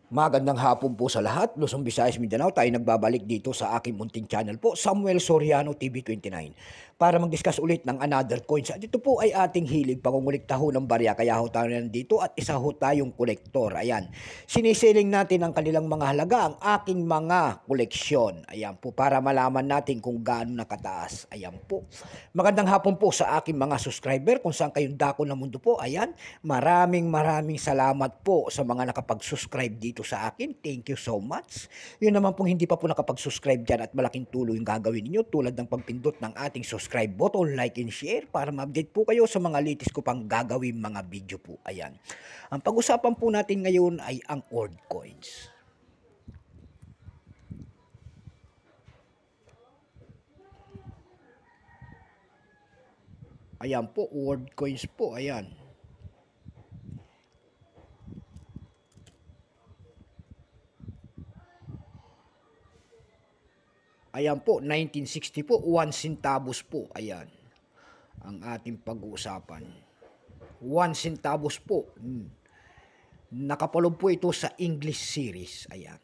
Magandang hapon po sa lahat. Luzon, Visayas, Mindanao. Tayo nagbabalik dito sa aking munting channel po, Samuel Soriano TV 29, para mag-discuss ulit ng another coins. At ito po ay ating hilig pangungulikta ho ng barya. Kaya ho tayo nandito at isa ho tayong kolektor. Ayan. Sinisiling natin ang kanilang mga halaga, ang aking mga koleksyon. Ayan po, para malaman natin kung gaano nakataas. Ayan po. Magandang hapon po sa aking mga subscriber kung saan kayong dako ng mundo po. Ayan. Maraming salamat po sa mga nakapag-subscribe dito sa akin. Thank you so much. Yun naman pong hindi pa po nakapag-subscribe dyan at malaking tulong yung gagawin ninyo tulad ng pagpindot ng ating subscribe button, like and share para ma-update po kayo sa mga latest ko pang gagawin mga video po. Ayan. Ang pag-usapan po natin ngayon ay ang old coins. Ayan po, old coins po. Ayan. Ayan po, 1960 po, 1 centavos po. Ayan, ang ating pag-uusapan. 1 centavos po. Nakapaloob po ito sa English series. Ayan.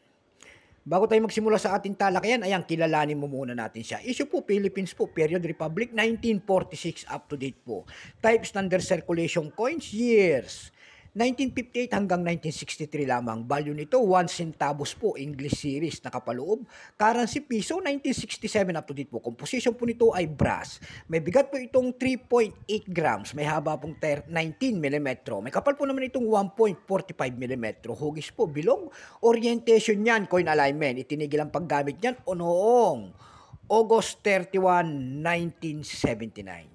Bago tayo magsimula sa ating talakayan, ayan, kilalanin mo muna natin siya. Issue po, Philippines po, period Republic, 1946 up to date po. Type, standard circulation coins, years 1958 hanggang 1963 lamang. Value nito, 1 centavos po, English series, nakapaloob. Currency piso, 1967 up to date po. Composition po nito ay brass. May bigat po itong 3.8 grams. May haba pong 19 mm. May kapal po naman itong 1.45 mm. Hugis po, bilog. Orientation niyan, coin alignment. Itinigil ang paggamit niyan o noong August 31, 1979.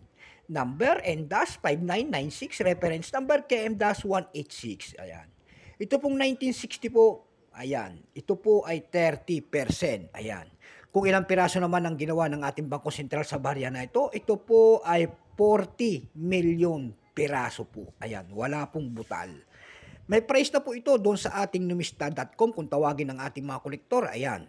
Number N-5996, reference number KM-186. Ayan. Ito pong 1960 po, ayan. Ito po ay 30%. Ayan. Kung ilang piraso naman ang ginawa ng ating Bangko Sentral sa barya na ito po ay 40 million piraso po. Ayan, wala pong butal. May price na po ito doon sa ating numista.com kung tawagin ng ating mga kolektor. Ayan.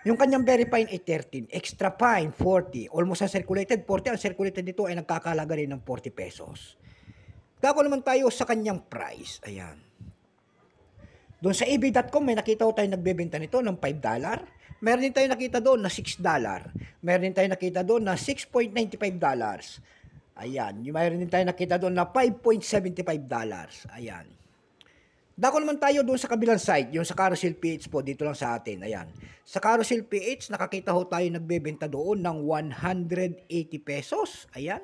Yung kanyang very fine ay 13, extra fine 40, almost uncirculated 40, ang circulated nito ay nagkakalaga rin ng 40 pesos. Dako naman tayo sa kanyang price, ayan. Doon sa ebay.com may nakita ko tayo nagbebenta nito ng $5. Meron din tayo nakita doon na $6. Meron din tayo nakita doon na $6.95. Ayan, mayroon din tayo nakita doon na $5.75. Ayan. Dako naman tayo doon sa kabilang side, yung sa Carousel PH po, dito lang sa atin. Ayan. Sa Carousel PH, nakakita ho tayo nagbebenta doon ng 180 pesos. Ayan.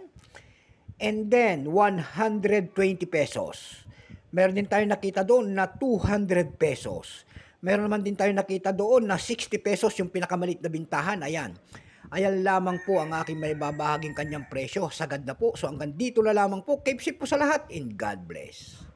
And then, 120 pesos. Meron din tayo nakita doon na 200 pesos. Meron naman din tayo nakita doon na 60 pesos yung pinakamalit na bintahan. Ayan. Ayan lamang po ang aking may babahaging kanyang presyo. Sagad na po. So hanggang dito na lamang po. Keep safe po sa lahat and God bless.